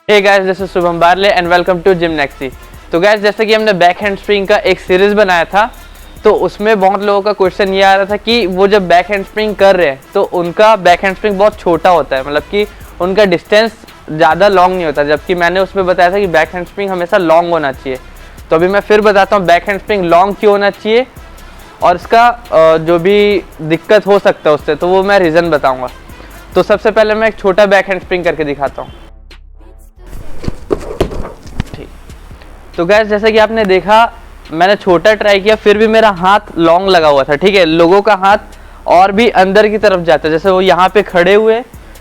Hey guys, this is Shubham Barle and welcome to Gymnexy. तो guys, जैसे कि हमने बैक हैंड स्प्रिंग का एक सीरीज बनाया था, तो उसमें बहुत लोगों का क्वेश्चन ये आ रहा था कि वो जब बैक हैंड स्प्रिंग कर रहे हैं तो उनका बैक हैंड स्प्रिंग बहुत छोटा होता है, मतलब कि उनका डिस्टेंस ज़्यादा लॉन्ग नहीं होता, जबकि मैंने उसमें बताया था कि बैक हैंड स्प्रिंग हमेशा लॉन्ग होना चाहिए। तो अभी मैं फिर बताता हूँ बैक हैंड स्प्रिंग लॉन्ग क्यों होना चाहिए और इसका जो भी दिक्कत हो सकता है उससे, तो वो मैं रीज़न बताऊँगा। तो सबसे पहले मैं एक छोटा बैक हैंड स्प्रिंग करके दिखाता हूँ। तो गैस, जैसे कि आपने देखा मैंने छोटा ट्राई किया, फिर भी मेरा हाथ लॉन्ग लगा हुआ था। ठीक है, लोगों का हाथ और भी अंदर की तरफ जाता है, जैसे वो यहाँ पे खड़े हुए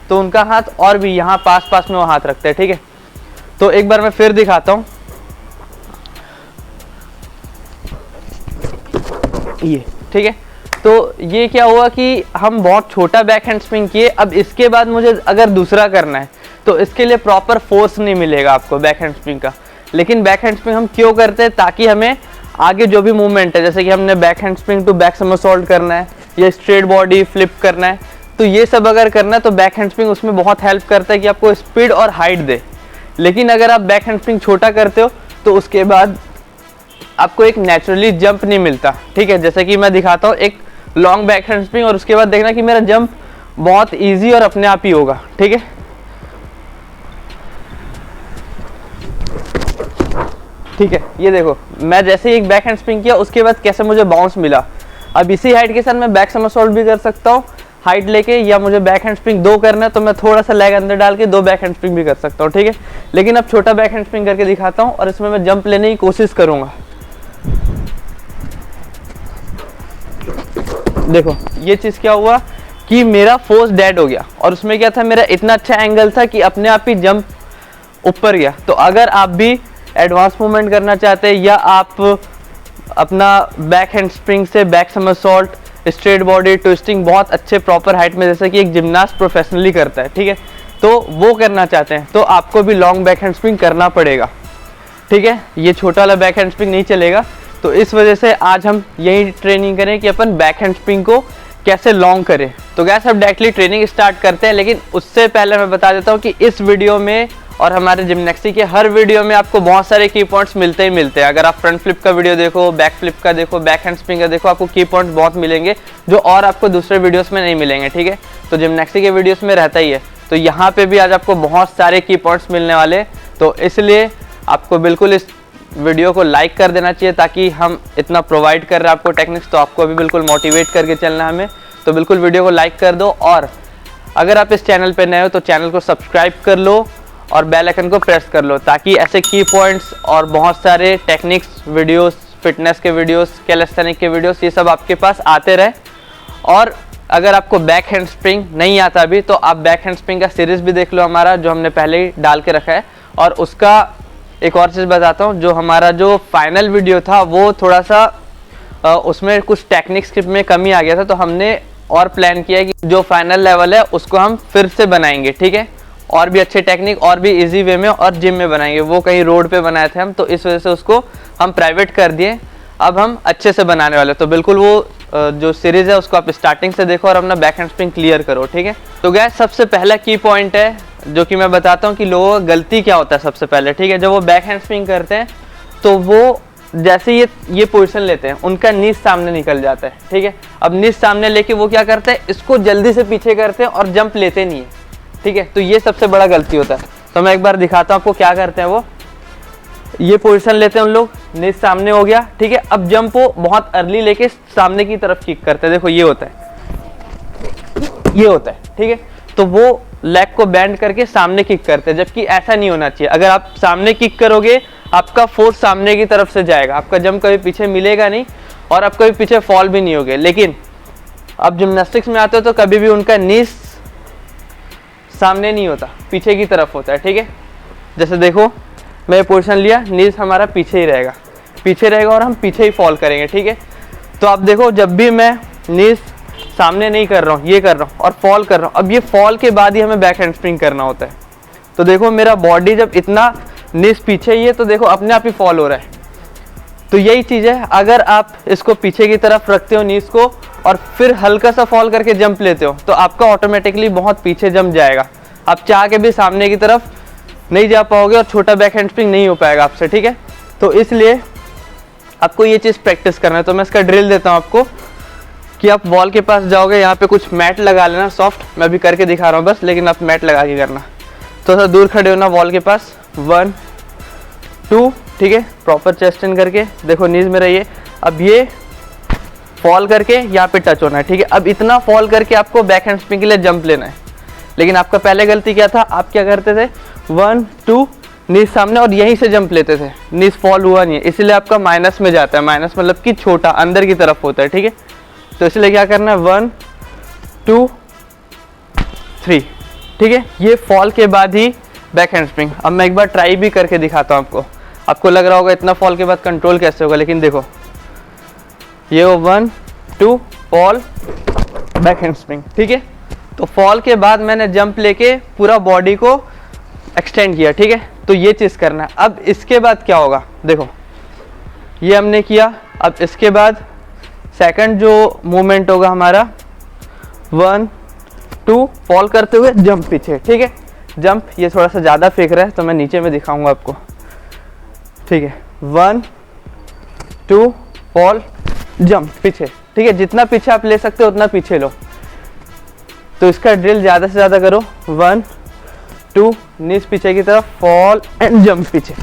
तो उनका हाथ और भी यहाँ पास पास में वो हाथ रखते हैं। ठीक है, तो एक बार मैं फिर दिखाता हूँ। ये ठीक है, तो ये क्या हुआ कि हम बहुत छोटा बैक हैंड स्विंग किए। अब इसके बाद मुझे अगर दूसरा करना है तो इसके लिए प्रॉपर फोर्स नहीं मिलेगा आपको बैक हैंड स्विंग का। लेकिन बैक हैंड स्प्रिंग हम क्यों करते हैं? ताकि हमें आगे जो भी मूवमेंट है, जैसे कि हमने back hand spring to back somersault करना है या स्ट्रेट बॉडी फ्लिप करना है, तो ये सब अगर करना है तो बैक हैंड स्प्रिंग उसमें बहुत हेल्प करता है कि आपको स्पीड और हाइट दे। लेकिन अगर आप बैक हैंड स्प्रिंग छोटा करते हो तो उसके बाद आपको एक नेचुरली जंप नहीं मिलता। ठीक है, जैसे कि मैं दिखाता हूँ एक लॉन्ग बैक हैंड स्प्रिंग और उसके बाद देखना कि मेरा जंप बहुत ईजी और अपने आप ही होगा। ठीक है, ठीक है, ये देखो मैं जैसे ही एक बैक हैंड स्प्रिंग किया उसके बाद कैसे मुझे बाउंस मिला। अब इसी हाइट के साथ मैं बैक समरसॉल्ट भी कर सकता हूँ हाइट लेके, या मुझे बैक हैंड स्प्रिंग दो करना है तो मैं थोड़ा सा लेग अंदर डाल के दो बैक हैंड स्प्रिंग भी कर सकता हूँ। ठीक है, लेकिन अब छोटा बैक हैंड स्प्रिंग करके दिखाता हूँ और इसमें मैं जंप लेने की कोशिश करूँगा। देखो ये चीज़ क्या हुआ कि मेरा फोर्स डेड हो गया और उसमें क्या था, मेरा इतना अच्छा एंगल था कि अपने आप ही जंप ऊपर गया। तो अगर आप भी एडवांस मूवमेंट करना चाहते हैं या आप अपना बैक हैंड स्प्रिंग से back somersault, straight body twisting बहुत अच्छे प्रॉपर हाइट में, जैसे कि एक जिम्नास्ट प्रोफेशनली करता है, ठीक है, तो वो करना चाहते हैं तो आपको भी लॉन्ग बैक हैंड स्प्रिंग करना पड़ेगा। ठीक है, ये छोटा वाला बैक हैंड स्प्रिंग नहीं चलेगा। तो इस वजह से आज हम यही ट्रेनिंग करें कि अपन बैक हैंड स्प्रिंग को कैसे लॉन्ग करें। तो गैस, अब डायरेक्टली ट्रेनिंग स्टार्ट करते हैं, लेकिन उससे पहले मैं बता देता हूँ कि इस वीडियो में और हमारे जिमनेक्सी के हर वीडियो में आपको बहुत सारे की पॉइंट्स मिलते ही मिलते हैं। अगर आप फ्रंट फ्लिप का वीडियो देखो, बैक फ्लिप का देखो, बैक हैंड स्प्रिंग का देखो, आपको की पॉइंट्स बहुत मिलेंगे जो और आपको दूसरे वीडियोस में नहीं मिलेंगे। ठीक है, तो जिमनेक्सी के वीडियोस में रहता ही है, तो यहाँ पे भी आज आपको बहुत सारे की पॉइंट्स मिलने वाले, तो इसलिए आपको बिल्कुल इस वीडियो को लाइक कर देना चाहिए, ताकि हम इतना प्रोवाइड कर रहे हैं आपको टेक्निक्स, तो आपको अभी बिल्कुल मोटिवेट करके चलना है हमें। तो बिल्कुल वीडियो को लाइक कर दो, और अगर आप इस चैनल पे नए हो तो चैनल को सब्सक्राइब कर लो और बेल आइकन को प्रेस कर लो, ताकि ऐसे की पॉइंट्स और बहुत सारे टेक्निक्स वीडियोस, फिटनेस के वीडियोस, कैलिस्थेनिक के वीडियोस, ये सब आपके पास आते रहे। और अगर आपको बैक हैंड स्प्रिंग नहीं आता अभी तो आप बैक हैंड स्प्रिंग का सीरीज भी देख लो हमारा, जो हमने पहले ही डाल के रखा है। और उसका एक और चीज़ बताता हूँ, जो हमारा जो फाइनल वीडियो था वो थोड़ा सा उसमें कुछ टेक्निक्स में कमी आ गया था, तो हमने और प्लान किया कि जो फाइनल लेवल है उसको हम फिर से बनाएंगे। ठीक है, और भी अच्छे टेक्निक और भी इजी वे में और जिम में बनाएंगे। वो कहीं रोड पे बनाए थे हम, तो इस वजह से उसको हम प्राइवेट कर दिए, अब हम अच्छे से बनाने वाले। तो बिल्कुल वो जो सीरीज़ है उसको आप स्टार्टिंग से देखो और अपना बैक हैंड स्प्रिंग क्लियर करो। ठीक है, तो गैस, सबसे पहला की पॉइंट है जो कि मैं बताता हूँ कि लोगों का गलती क्या होता है सबसे पहले। ठीक है, जब वो बैक हैंड स्प्रिंग करते हैं तो वो जैसे ये पोजीशन लेते हैं, उनका नीज सामने निकल जाता है। ठीक है, अब नीज सामने लेके वो क्या करते हैं, इसको जल्दी से पीछे करते हैं और जंप लेते नहीं है। ठीक है, तो ये सबसे बड़ा गलती होता है। तो मैं एक बार दिखाता हूँ आपको क्या करते हैं। वो ये पोजीशन लेते हैं उन लोग, नीज सामने हो गया। ठीक है, अब जंप वो बहुत अर्ली लेके सामने की तरफ किक करते हैं। देखो ये होता है, ये होता है। ठीक है, तो वो लेग को बैंड करके सामने किक करते हैं, जबकि ऐसा नहीं होना चाहिए। अगर आप सामने किक करोगे आपका फोर्स सामने की तरफ से जाएगा, आपका जंप कभी पीछे मिलेगा नहीं और आप कभी पीछे फॉल भी नहीं होगे। लेकिन अब जिम्नास्टिक्स में आते हो तो कभी भी उनका नीज सामने नहीं होता, पीछे की तरफ होता है। ठीक है, जैसे देखो मैं पोजीशन लिया, नीज हमारा पीछे ही रहेगा, पीछे रहेगा और हम पीछे ही फॉल करेंगे। ठीक है, तो आप देखो जब भी मैं नीज सामने नहीं कर रहा हूँ, ये कर रहा हूँ और फॉल कर रहा हूँ, अब ये फॉल के बाद ही हमें बैक हैंड स्प्रिंग करना होता है। तो देखो मेरा बॉडी जब इतना नीज पीछे ही है तो देखो अपने आप ही फॉल हो रहा है। तो यही चीज़ है, अगर आप इसको पीछे की तरफ रखते हो नीज को और फिर हल्का सा फॉल करके जंप लेते हो तो आपका ऑटोमेटिकली बहुत पीछे जंप जाएगा। आप चाह के भी सामने की तरफ नहीं जा पाओगे और छोटा बैक हैंड स्प्रिंग नहीं हो पाएगा आपसे, ठीक है। तो इसलिए आपको ये चीज़ प्रैक्टिस करना है। तो मैं इसका ड्रिल देता हूँ आपको कि आप वॉल के पास जाओगे, यहाँ पे कुछ मैट लगा लेना सॉफ्ट, मैं अभी करके दिखा रहा हूँ बस, लेकिन आप मैट लगा के करना। थोड़ा सा दूर खड़े होना वॉल के पास, 1 2, ठीक है, प्रॉपर चेस्ट इन करके, देखो नीज में रहिए। अब ये फॉल करके यहाँ पे टच होना है, ठीक है। अब इतना फॉल करके आपको बैक हैंड स्प्रिंग के लिए जंप लेना है, लेकिन आपका पहले गलती क्या था, आप क्या करते थे 1 2 नीज सामने और यहीं से जंप लेते थे, नीज फॉल हुआ नहीं है, इसलिए आपका माइनस में जाता है। माइनस मतलब कि छोटा अंदर की तरफ होता है, ठीक है। तो इसलिए क्या करना है 1 2 3, ठीक है। ये फॉल के बाद ही बैक हैंड स्प्रिंग। अब मैं एक बार ट्राई भी करके दिखाता हूँ आपको। आपको लग रहा होगा इतना फॉल के बाद कंट्रोल कैसे होगा, लेकिन देखो ये 1 2 फॉल बैक हैंड स्प्रिंग, ठीक है। तो फॉल के बाद मैंने जंप लेके पूरा बॉडी को एक्सटेंड किया, ठीक है। तो ये चीज़ करना है। अब इसके बाद क्या होगा, देखो ये हमने किया। अब इसके बाद सेकंड जो मूवमेंट होगा हमारा 1 2 फॉल करते हुए जंप पीछे, ठीक है। जंप ये थोड़ा सा ज़्यादा फेंक रहा है तो मैं नीचे में दिखाऊंगा आपको, ठीक है। 1 2 फॉल जंप पीछे, ठीक है। जितना पीछे आप ले सकते हो उतना पीछे लो। तो इसका ड्रिल ज़्यादा से ज़्यादा करो, 1 2 नीज पीछे की तरफ, फॉल एंड जंप पीछे,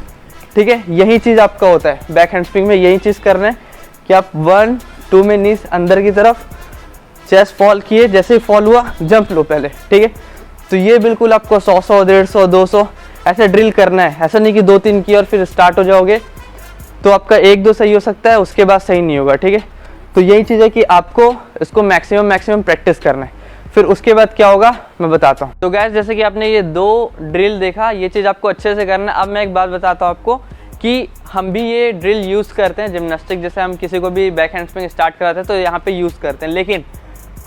ठीक है। यही चीज़ आपका होता है बैक हैंड स्प्रिंग में, यही चीज़ करना है कि आप 1 2 में नीज अंदर की तरफ, चेस्ट फॉल किए, जैसे ही फॉल हुआ जंप लो पहले, ठीक है। तो ये बिल्कुल आपको 100 100 150 200 ऐसे ड्रिल करना है। ऐसा नहीं कि 2-3 किए और फिर स्टार्ट हो जाओगे तो आपका 1-2 सही हो सकता है, उसके बाद सही नहीं होगा, ठीक है। तो यही चीज़ है कि आपको इसको मैक्सिमम प्रैक्टिस करना है। फिर उसके बाद क्या होगा मैं बताता हूँ। तो गाइस जैसे कि आपने ये 2 ड्रिल देखा, ये चीज़ आपको अच्छे से करना है। अब मैं एक बात बताता हूँ आपको कि हम भी ये ड्रिल यूज़ करते हैं जिम्नास्टिक, जैसे हम किसी को भी बैक हैंड स्प्रिंग स्टार्ट कराते हैं तो यहाँ पे यूज़ करते हैं, लेकिन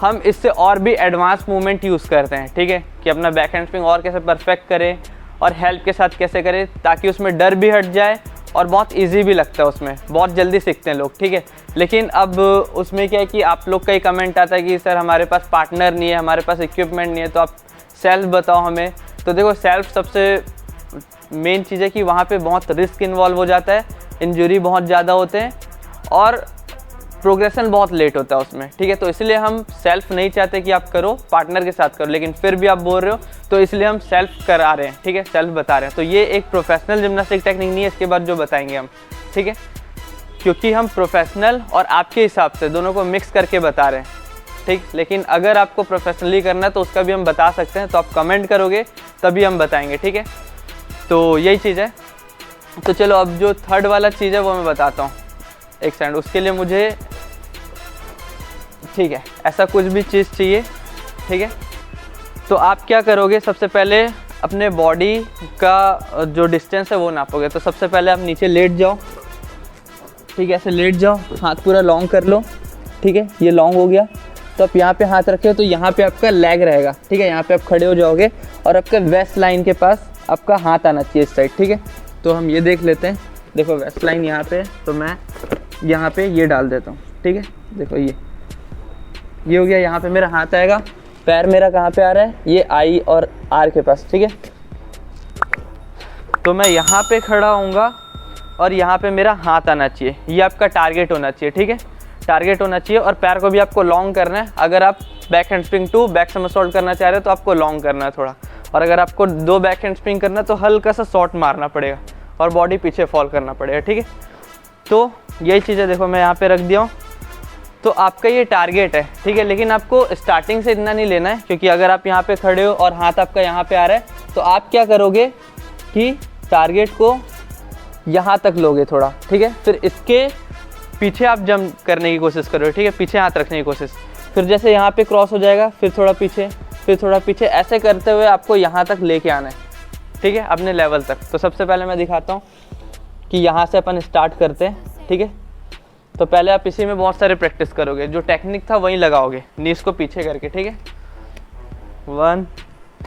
हम इससे और भी एडवांस मूवमेंट यूज़ करते हैं, ठीक है। कि अपना बैक हैंड स्प्रिंग और कैसे परफेक्ट करें और हेल्प के साथ कैसे करें, ताकि उसमें डर भी हट जाए और बहुत इजी भी लगता है, उसमें बहुत जल्दी सीखते हैं लोग, ठीक है। लेकिन अब उसमें क्या है कि आप लोग का ही कमेंट आता है कि सर हमारे पास पार्टनर नहीं है, हमारे पास इक्विपमेंट नहीं है, तो आप सेल्फ बताओ हमें। तो देखो सेल्फ सबसे मेन चीज़ है कि वहाँ पे बहुत रिस्क इन्वॉल्व हो जाता है, इंजरी बहुत ज़्यादा होते हैं और प्रोग्रेशन बहुत लेट होता है उसमें, ठीक है। तो इसलिए हम सेल्फ नहीं चाहते कि आप करो, पार्टनर के साथ करो, लेकिन फिर भी आप बोल रहे हो तो इसलिए हम सेल्फ करा रहे हैं, ठीक है, सेल्फ बता रहे हैं। तो ये एक प्रोफेशनल जिम्नास्टिक टेक्निक नहीं है इसके बाद जो बताएंगे हम, ठीक है, क्योंकि हम प्रोफेशनल और आपके हिसाब से दोनों को मिक्स करके बता रहे हैं, ठीक। लेकिन अगर आपको प्रोफेशनली करना है तो उसका भी हम बता सकते हैं, तो आप कमेंट करोगे तभी हम बताएंगे, ठीक है। तो यही चीज़ है। तो चलो अब जो थर्ड वाला चीज़ है वो मैं बताता हूँ एक सेकंड। उसके लिए मुझे, ठीक है, ऐसा कुछ भी चीज़ चाहिए, ठीक है। तो आप क्या करोगे, सबसे पहले अपने बॉडी का जो डिस्टेंस है वो नापोगे। तो सबसे पहले आप नीचे लेट जाओ, ठीक है, ऐसे लेट जाओ, हाथ पूरा लॉन्ग कर लो, ठीक है, ये लॉन्ग हो गया। तो आप यहाँ पे हाथ रखे हो तो यहाँ पे आपका लेग रहेगा, ठीक है। यहाँ पे आप खड़े हो जाओगे और आपके वेस्ट लाइन के पास आपका हाथ आना चाहिए इस साइड, ठीक है। तो हम ये देख लेते हैं, देखो वेस्ट लाइन यहाँ पे, तो मैं यहाँ पे ये डाल देता हूँ, ठीक है। देखो ये हो गया, यहाँ पे मेरा हाथ आएगा। पैर मेरा कहाँ पे आ रहा है, ये आई और आर के पास, ठीक है। तो मैं यहाँ पे खड़ा होऊंगा और यहाँ पे मेरा हाथ आना चाहिए, ये आपका टारगेट होना चाहिए, ठीक है, टारगेट होना चाहिए। और पैर को भी आपको लॉन्ग करना है। अगर आप back hand spring 2 back somersault करना चाह रहे हो तो आपको लॉन्ग करना है थोड़ा, और अगर आपको 2 बैक हैंड स्प्रिंग करना है तो हल्का सा शॉर्ट मारना पड़ेगा और बॉडी पीछे फॉल करना पड़ेगा, ठीक है। तो यही चीज़ है, देखो मैं यहाँ पे रख दिया हूँ। तो आपका ये टारगेट है, ठीक है, लेकिन आपको स्टार्टिंग से इतना नहीं लेना है, क्योंकि अगर आप यहाँ पे खड़े हो और हाथ आपका यहाँ पे आ रहा है तो आप क्या करोगे कि टारगेट को यहाँ तक लोगे थोड़ा, ठीक है। फिर इसके पीछे आप जंप करने की कोशिश करोगे, ठीक है, पीछे हाथ रखने की कोशिश। फिर जैसे यहाँ पे क्रॉस हो जाएगा, फिर थोड़ा पीछे, फिर थोड़ा पीछे, ऐसे करते हुए आपको यहाँ तक लेके आना है, ठीक है, अपने लेवल तक। तो सबसे पहले मैं दिखाता हूँ कि यहाँ से अपन स्टार्ट करते हैं, ठीक है। तो पहले आप इसी में बहुत सारे प्रैक्टिस करोगे, जो टेक्निक था वहीं लगाओगे, नीज को पीछे करके, ठीक है। 1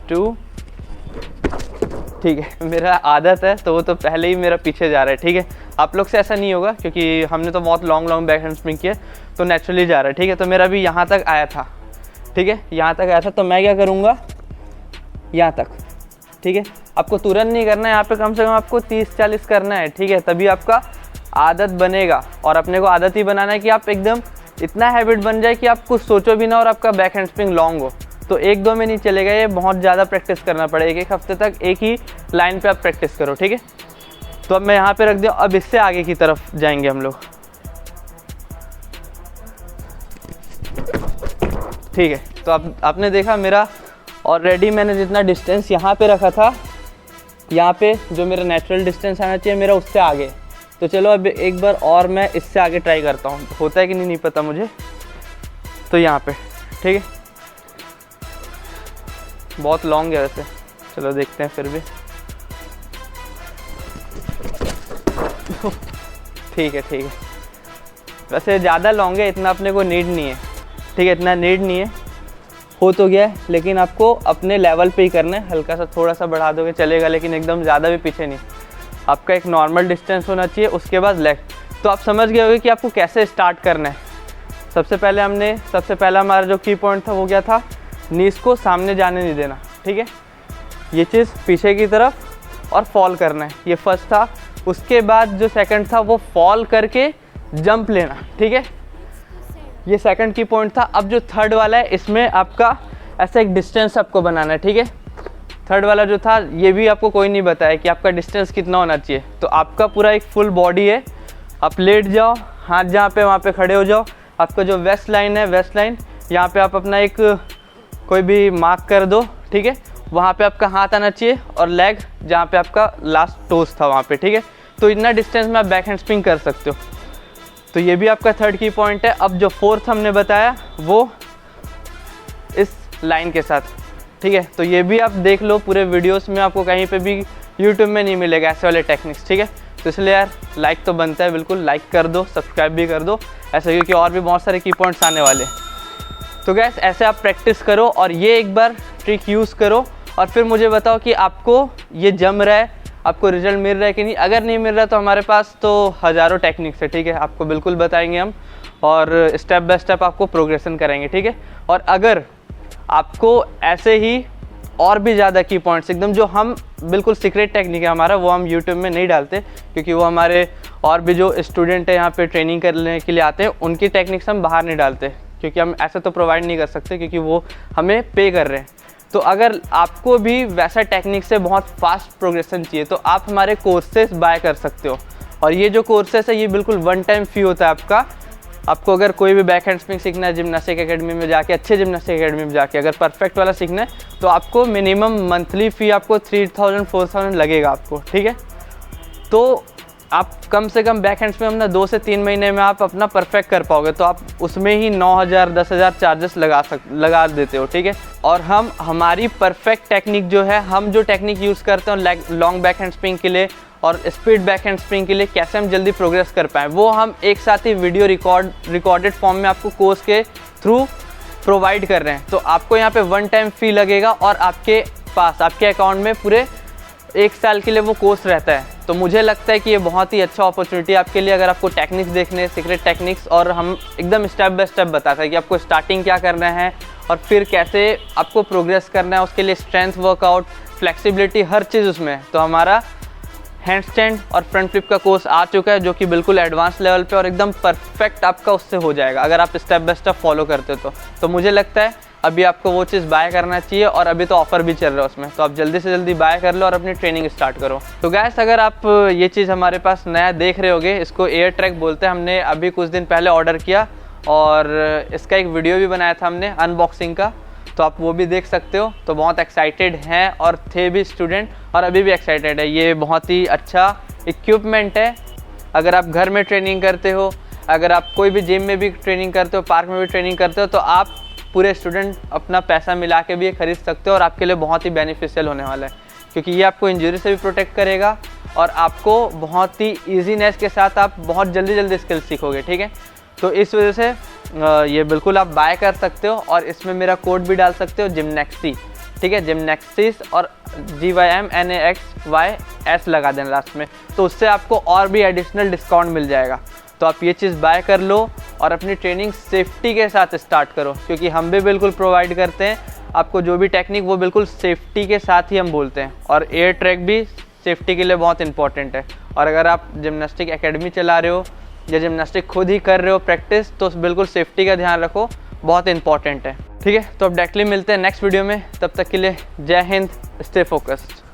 2, ठीक है, मेरा आदत है तो वो तो पहले ही मेरा पीछे जा रहा है, ठीक है। आप लोग से ऐसा नहीं होगा क्योंकि हमने तो बहुत लॉन्ग बैक हैंड स्प्रिंग किया, तो नेचुरली जा रहा है, ठीक है। तो मेरा भी यहाँ तक आया था, ठीक है, यहाँ तक आया था। तो मैं क्या करूँगा, यहाँ तक, ठीक है। आपको तुरंत नहीं करना है, यहाँ पे कम से कम आपको 30-40 करना है, ठीक है, तभी आपका आदत बनेगा। और अपने को आदत ही बनाना है कि आप एकदम इतना हैबिट बन जाए कि आप कुछ सोचो भी ना और आपका बैक हैंड स्प्रिंग लॉन्ग हो। तो 1-2 में नहीं चलेगा, ये बहुत ज़्यादा प्रैक्टिस करना पड़ेगा। एक हफ्ते तक एक ही लाइन पे आप प्रैक्टिस करो, ठीक है। तो अब मैं यहाँ पे रख दिया, अब इससे आगे की तरफ जाएंगे हम लोग, ठीक है। तो अब आपने देखा मेरा ऑलरेडी मैंने जितना डिस्टेंस यहाँ पे रखा था, यहाँ पे जो मेरा नेचुरल डिस्टेंस आना चाहिए मेरा उससे आगे। तो चलो अब एक बार और मैं इससे आगे ट्राई करता हूँ, होता है कि नहीं पता मुझे। तो यहाँ पे ठीक है, बहुत लॉन्ग है वैसे, चलो देखते हैं फिर भी। ठीक है ठीक है, वैसे ज़्यादा लॉन्ग है, इतना अपने को नीड नहीं है, ठीक है, इतना नीड नहीं है, हो तो गया है। लेकिन आपको अपने लेवल पे ही करना है, हल्का सा थोड़ा सा बढ़ा दोगे चलेगा, लेकिन एकदम ज़्यादा भी पीछे नहीं। आपका एक नॉर्मल डिस्टेंस होना चाहिए, उसके बाद लेग। तो आप समझ गए होंगे कि आपको कैसे स्टार्ट करना है। सबसे पहला हमारा जो की पॉइंट था वो क्या था, नीज को सामने जाने नहीं देना, ठीक है, ये चीज़ पीछे की तरफ और फॉल करना है, ये फर्स्ट था। उसके बाद जो सेकंड था वो फॉल करके जंप लेना, ठीक है, ये सेकंड की पॉइंट था। अब जो थर्ड वाला है, इसमें आपका ऐसा एक डिस्टेंस आपको बनाना है, ठीक है। थर्ड वाला जो था ये भी आपको कोई नहीं बताया कि आपका डिस्टेंस कितना होना चाहिए। तो आपका पूरा एक फुल बॉडी है, आप लेट जाओ, हाथ जहाँ पे वहाँ पे खड़े हो जाओ। आपका जो वेस्ट लाइन है, वेस्ट लाइन यहाँ पे आप अपना एक कोई भी मार्क कर दो, ठीक है, वहाँ पे आपका हाथ आना चाहिए, और लेग जहाँ पे आपका लास्ट टोस था वहाँ पे, ठीक है। तो इतना डिस्टेंस में आप बैक हैंड स्प्रिंग कर सकते हो। तो ये भी आपका थर्ड की पॉइंट है। अब जो फोर्थ हमने बताया वो इस लाइन के साथ, ठीक है। तो ये भी आप देख लो, पूरे वीडियोस में आपको कहीं पे भी यूट्यूब में नहीं मिलेगा ऐसे वाले टेक्निक्स, ठीक है। तो इसलिए यार लाइक तो बनता है, बिल्कुल लाइक कर दो, सब्सक्राइब भी कर दो ऐसे, क्योंकि और भी बहुत सारे की पॉइंट्स आने वाले। तो गैस ऐसे आप प्रैक्टिस करो और ये एक बार ट्रिक यूज़ करो, और फिर मुझे बताओ कि आपको ये जम रहा है, आपको रिजल्ट मिल रहा है कि नहीं। अगर नहीं मिल रहा तो हमारे पास तो हज़ारों टेक्निक्स है, ठीक है, आपको बिल्कुल बताएंगे हम, और स्टेप बाय स्टेप आपको प्रोग्रेशन करेंगे, ठीक है। और अगर आपको ऐसे ही और भी ज़्यादा की पॉइंट्स एकदम, जो हम बिल्कुल सीक्रेट टेक्निक है हमारा, वो हम यूट्यूब में नहीं डालते, क्योंकि वो हमारे और भी जो स्टूडेंट है यहाँ पे ट्रेनिंग करने के लिए आते हैं, उनकी टेक्निक्स हम बाहर नहीं डालते, क्योंकि हम ऐसे तो प्रोवाइड नहीं कर सकते, क्योंकि वो हमें पे कर रहे हैं। तो अगर आपको भी वैसा टेक्निक से बहुत फास्ट प्रोग्रेशन चाहिए तो आप हमारे कोर्सेज बाय कर सकते हो। और ये जो कोर्सेज है ये बिल्कुल वन टाइम फ़ी होता है आपका। आपको अगर कोई भी बैक हैंड स्प्रिंग सीखना है जिम्नास्टिक एकेडमी में जाके, अच्छे जिम्नास्टिक एकेडमी में जाके अगर परफेक्ट वाला सीखना है, तो आपको मिनिमम मंथली फ़ी आपको 3000-4000 लगेगा आपको, ठीक है। तो आप कम से कम बैक हैंड स्प्रिंग अपना 2 से 3 महीने में आप अपना परफेक्ट कर पाओगे, तो आप उसमें ही 9000-10,000 चार्जेस लगा देते हो, ठीक है। और हम हमारी परफेक्ट टेक्निक जो है, हम जो टेक्निक यूज़ करते हैं लॉन्ग बैक हैंड स्प्रिंग के लिए और स्पीड बैक हैंड स्प्रिंग के लिए, कैसे हम जल्दी प्रोग्रेस कर पाएँ, वो हम एक साथ ही वीडियो रिकॉर्डेड फॉर्म में आपको कोर्स के थ्रू प्रोवाइड कर रहे हैं। तो आपको यहाँ पे वन टाइम फ़ी लगेगा और आपके पास आपके अकाउंट में पूरे 1 साल के लिए वो कोर्स रहता है। तो मुझे लगता है कि ये बहुत ही अच्छा अपॉर्चुनिटी है आपके लिए, अगर आपको टेक्निक्स देखने, सीक्रेट टेक्निक्स, और हम एकदम स्टेप बाय स्टेप बताते हैं कि आपको स्टार्टिंग क्या करना है और फिर कैसे आपको प्रोग्रेस करना है, उसके लिए स्ट्रेंथ वर्कआउट, फ्लेक्सिबिलिटी, हर चीज़ उसमें है। तो हमारा हैंड स्टैंड और फ्रंट फ्लिप का कोर्स आ चुका है, जो कि बिल्कुल एडवांस लेवल पे और एकदम परफेक्ट आपका उससे हो जाएगा अगर आप स्टेप बाय स्टेप फॉलो करते हो। तो मुझे लगता है अभी आपको वो चीज़ बाय करना चाहिए, और अभी तो ऑफर भी चल रहा है उसमें, तो आप जल्दी से जल्दी बाय कर लो और अपनी ट्रेनिंग स्टार्ट करो। तो गैस अगर आप ये चीज़ हमारे पास नया देख रहे होगे, इसको एयर ट्रैक बोलते हैं, हमने अभी कुछ दिन पहले ऑर्डर किया और इसका एक वीडियो भी बनाया था हमने अनबॉक्सिंग का, तो आप वो भी देख सकते हो। तो बहुत एक्साइटेड हैं और थे भी स्टूडेंट, और अभी भी एक्साइटेड है। ये बहुत ही अच्छा इक्विपमेंट है, अगर आप घर में ट्रेनिंग करते हो, अगर आप कोई भी जिम में भी ट्रेनिंग करते हो, पार्क में भी ट्रेनिंग करते हो, तो आप पूरे स्टूडेंट अपना पैसा मिला के भी ये खरीद सकते हो, और आपके लिए बहुत ही बेनिफिशियल होने वाला है, क्योंकि ये आपको इंजरी से भी प्रोटेक्ट करेगा और आपको बहुत ही ईजीनेस के साथ आप बहुत जल्दी स्किल सीखोगे, ठीक है। तो इस वजह से ये बिल्कुल आप बाय कर सकते हो, और इसमें मेरा कोड भी डाल सकते हो जिमनेक्सी, ठीक है, जिमनेक्सिस, और GYMNAXYS लगा देना लास्ट में, तो उससे आपको और भी एडिशनल डिस्काउंट मिल जाएगा। तो आप ये चीज़ बाय कर लो और अपनी ट्रेनिंग सेफ्टी के साथ स्टार्ट करो, क्योंकि हम भी बिल्कुल प्रोवाइड करते हैं आपको जो भी टेक्निक वो बिल्कुल सेफ्टी के साथ ही हम बोलते हैं, और एयर ट्रैक भी सेफ्टी के लिए बहुत इंपॉर्टेंट है। और अगर आप जिमनास्टिक एकेडमी चला रहे हो या जिमनास्टिक खुद ही कर रहे हो प्रैक्टिस, तो बिल्कुल सेफ्टी का ध्यान रखो, बहुत इंपॉर्टेंट है। ठीक है, तो अब डायरेक्टली मिलते हैं नेक्स्ट वीडियो में, तब तक के लिए जय हिंद, स्टे फोकस्ड।